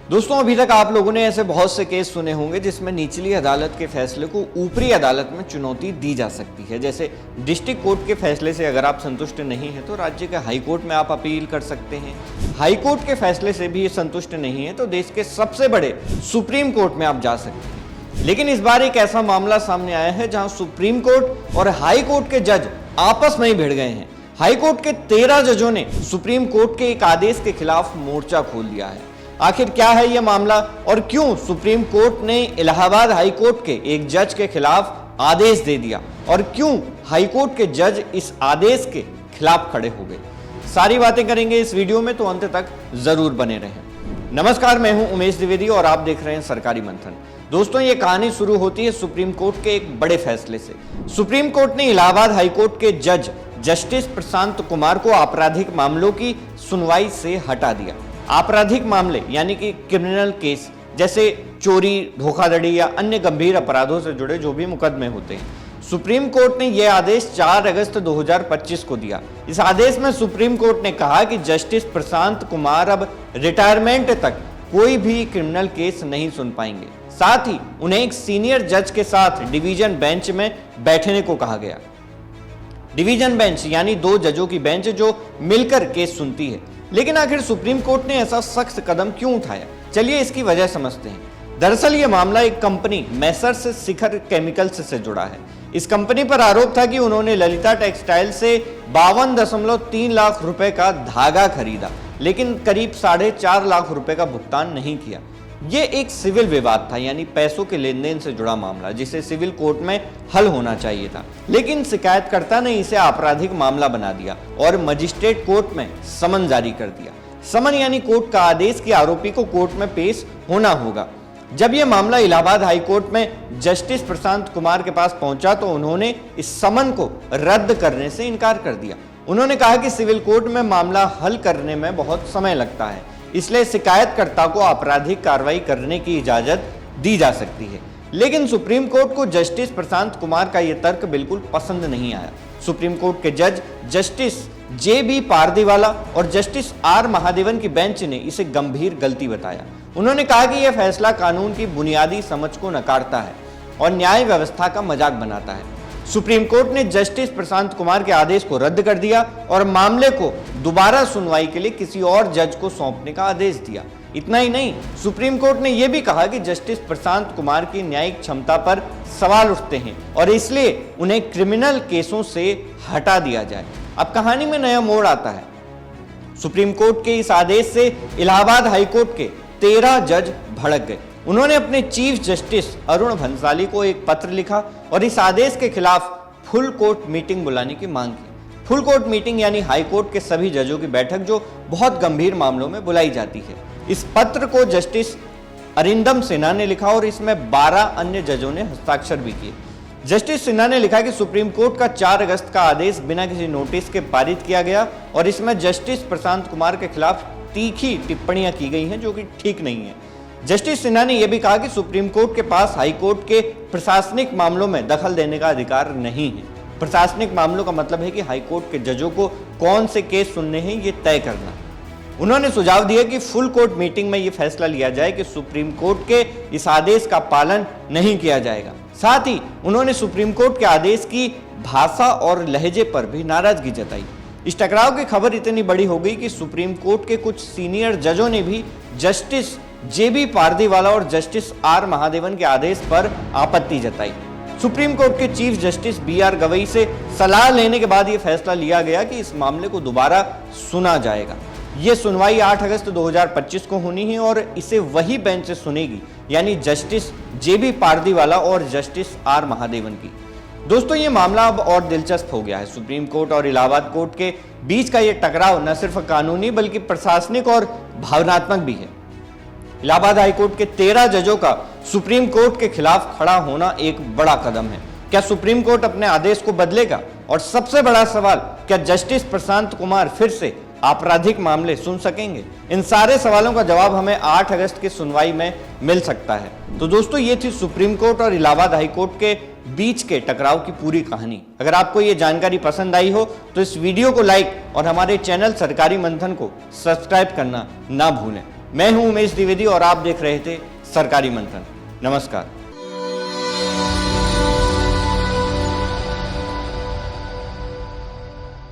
दोस्तों, अभी तक आप लोगों ने ऐसे बहुत से केस सुने होंगे जिसमें निचली अदालत के फैसले को ऊपरी अदालत में चुनौती दी जा सकती है। जैसे डिस्ट्रिक्ट कोर्ट के फैसले से अगर आप संतुष्ट नहीं हैं तो राज्य के हाई कोर्ट में आप अपील कर सकते हैं। हाई कोर्ट के फैसले से भी संतुष्ट नहीं है तो देश के सबसे बड़े सुप्रीम कोर्ट में आप जा सकते हैं। लेकिन इस बार एक ऐसा मामला सामने आया है जहां सुप्रीम कोर्ट और हाई कोर्ट के जज आपस में ही भिड़ गए हैं। हाई कोर्ट के 13 जजों ने सुप्रीम कोर्ट के एक आदेश के खिलाफ मोर्चा खोल दिया है। आखिर क्या है यह मामला और क्यों सुप्रीम कोर्ट ने इलाहाबाद हाई कोर्ट के एक जज के खिलाफ आदेश दे दिया और क्यों हाई कोर्ट के जज इस आदेश के खिलाफ खड़े हो गए, सारी बातें करेंगे इस वीडियो में, तो अंत तक जरूर बने रहें। नमस्कार, मैं हूं उमेश द्विवेदी और आप देख रहे हैं सरकारी मंथन। दोस्तों, ये कहानी शुरू होती है सुप्रीम कोर्ट के एक बड़े फैसले से। सुप्रीम कोर्ट ने इलाहाबाद हाई कोर्ट के जज जस्टिस प्रशांत कुमार को आपराधिक मामलों की सुनवाई से हटा दिया। आपराधिक मामले यानी कि क्रिमिनल केस जैसे चोरी, धोखाधड़ी या अन्य गंभीर अपराधों से जुड़े जो भी मुकदमे होते हैं, सुप्रीम कोर्ट ने यह आदेश 4 अगस्त 2025 को दिया। इस आदेश में सुप्रीम कोर्ट ने कहा कि जस्टिस प्रशांत कुमार अब रिटायरमेंट तक कोई भी क्रिमिनल केस नहीं सुन पाएंगे। साथ ही उन्हें एक सीनियर जज के साथ डिवीजन बेंच में बैठने को कहा गया। डिवीजन बेंच यानी 2 जजों की बेंच जो मिलकर केस सुनती है। लेकिन आखिर सुप्रीम कोर्ट ने ऐसा सख्त कदम क्यों उठाया, चलिए इसकी वजह समझते हैं। दरअसल यह मामला एक कंपनी मैसर्स शिखर केमिकल्स से जुड़ा है। इस कंपनी पर आरोप था कि उन्होंने ललिता टेक्सटाइल से 52.3 लाख रुपए का धागा खरीदा, लेकिन करीब 4.5 लाख रुपए का भुगतान नहीं किया। ये एक सिविल विवाद था, यानी पैसों के लेन देन से जुड़ा मामला जिसे सिविल कोर्ट में हल होना चाहिए था। लेकिन शिकायतकर्ता ने इसे आपराधिक मामला बना दिया और मजिस्ट्रेट कोर्ट में समन जारी कर दिया। समन यानी कोर्ट का आदेश कि आरोपी को कोर्ट में पेश होना होगा। जब यह मामला इलाहाबाद हाई कोर्ट में जस्टिस प्रशांत कुमार के पास पहुंचा तो उन्होंने इस समन को रद्द करने से इनकार कर दिया। उन्होंने कहा कि सिविल कोर्ट में मामला हल करने में बहुत समय लगता है, इसलिए शिकायतकर्ता को आपराधिक कार्रवाई करने की इजाजत दी जा सकती है। लेकिन सुप्रीम कोर्ट को जस्टिस प्रशांत कुमार का यह तर्क बिल्कुल पसंद नहीं आया। सुप्रीम कोर्ट के जज जस्टिस JB पारदीवाला और जस्टिस R महादेवन की बेंच ने इसे गंभीर गलती बताया। उन्होंने कहा कि यह फैसला कानून की बुनियादी समझ को नकारता है और न्याय व्यवस्था का मजाक बनाता है। सुप्रीम कोर्ट ने जस्टिस प्रशांत कुमार के आदेश को रद्द कर दिया और मामले को दोबारा सुनवाई के लिए किसी और जज को सौंपने का आदेश दिया। इतना ही नहीं, सुप्रीम कोर्ट ने यह भी कहा कि जस्टिस प्रशांत कुमार की न्यायिक क्षमता पर सवाल उठते हैं और इसलिए उन्हें क्रिमिनल केसों से हटा दिया जाए। अब कहानी में नया मोड़ आता है। सुप्रीम कोर्ट के इस आदेश से इलाहाबाद हाई कोर्ट के 13 जज भड़क गए। उन्होंने अपने चीफ जस्टिस अरुण भंसाली को एक पत्र लिखा और इस आदेश के खिलाफ फुल कोर्ट मीटिंग बुलाने की मांग की। फुल कोर्ट मीटिंग यानी हाई कोर्ट के सभी जजों की बैठक जो बहुत गंभीर मामलों में बुलाई जाती है। इस पत्र को जस्टिस अरिंदम सिन्हा ने लिखा और इसमें 12 अन्य जजों ने हस्ताक्षर भी किए। जस्टिस सिन्हा ने लिखा कि सुप्रीम कोर्ट का 4 अगस्त का आदेश बिना किसी नोटिस के पारित किया गया और इसमें जस्टिस प्रशांत कुमार के खिलाफ तीखी टिप्पणियां की गई हैं जो कि ठीक नहीं है। जस्टिस सिन्हा ने यह भी कहा कि सुप्रीम कोर्ट के पास हाई कोर्ट के प्रशासनिक मामलों में दखल देने का अधिकार नहीं है। प्रशासनिक मामलों का मतलब है कि हाई कोर्ट के जजों को कौन से केस सुनने हैं ये तय करना। उन्होंने सुझाव दिया कि फुल कोर्ट मीटिंग में यह फैसला लिया जाए कि सुप्रीम कोर्ट के इस आदेश का पालन नहीं किया जाएगा। साथ ही उन्होंने सुप्रीम कोर्ट के आदेश की भाषा और लहजे पर भी नाराजगी जताई। इस टकराव की खबर इतनी बड़ी हो गई कि सुप्रीम कोर्ट के कुछ सीनियर जजों ने भी जस्टिस JB पारदीवाला और जस्टिस R महादेवन के आदेश पर आपत्ति जताई। सुप्रीम कोर्ट के चीफ जस्टिस BR गवई से सलाह लेने के बाद यह फैसला लिया गया कि इस मामले को दोबारा सुना जाएगा। यह सुनवाई 8 अगस्त 2025 को होनी है और इसे वही बेंच से सुनेगी, यानी जस्टिस JB पारदीवाला और जस्टिस R महादेवन की। दोस्तों, ये मामला अब और दिलचस्प हो गया है। सुप्रीम कोर्ट और इलाहाबाद कोर्ट के बीच का यह टकराव न सिर्फ कानूनी बल्कि प्रशासनिक और भावनात्मक भी है। इलाहाबाद हाई कोर्ट के 13 जजों का सुप्रीम कोर्ट के खिलाफ खड़ा होना एक बड़ा कदम है। क्या सुप्रीम कोर्ट अपने आदेश को बदलेगा? और सबसे बड़ा सवाल, क्या जस्टिस प्रशांत कुमार फिर से आपराधिक मामले सुन सकेंगे? इन सारे सवालों का जवाब हमें 8 अगस्त की सुनवाई में मिल सकता है। तो दोस्तों, ये थी सुप्रीम कोर्ट और इलाहाबाद हाई कोर्ट के बीच के टकराव की पूरी कहानी। अगर आपको ये जानकारी पसंद आई हो तो इस वीडियो को लाइक और हमारे चैनल सरकारी मंथन को सब्सक्राइब करना ना भूलें। मैं हूं उमेश द्विवेदी और आप देख रहे थे सरकारी मंथन। नमस्कार।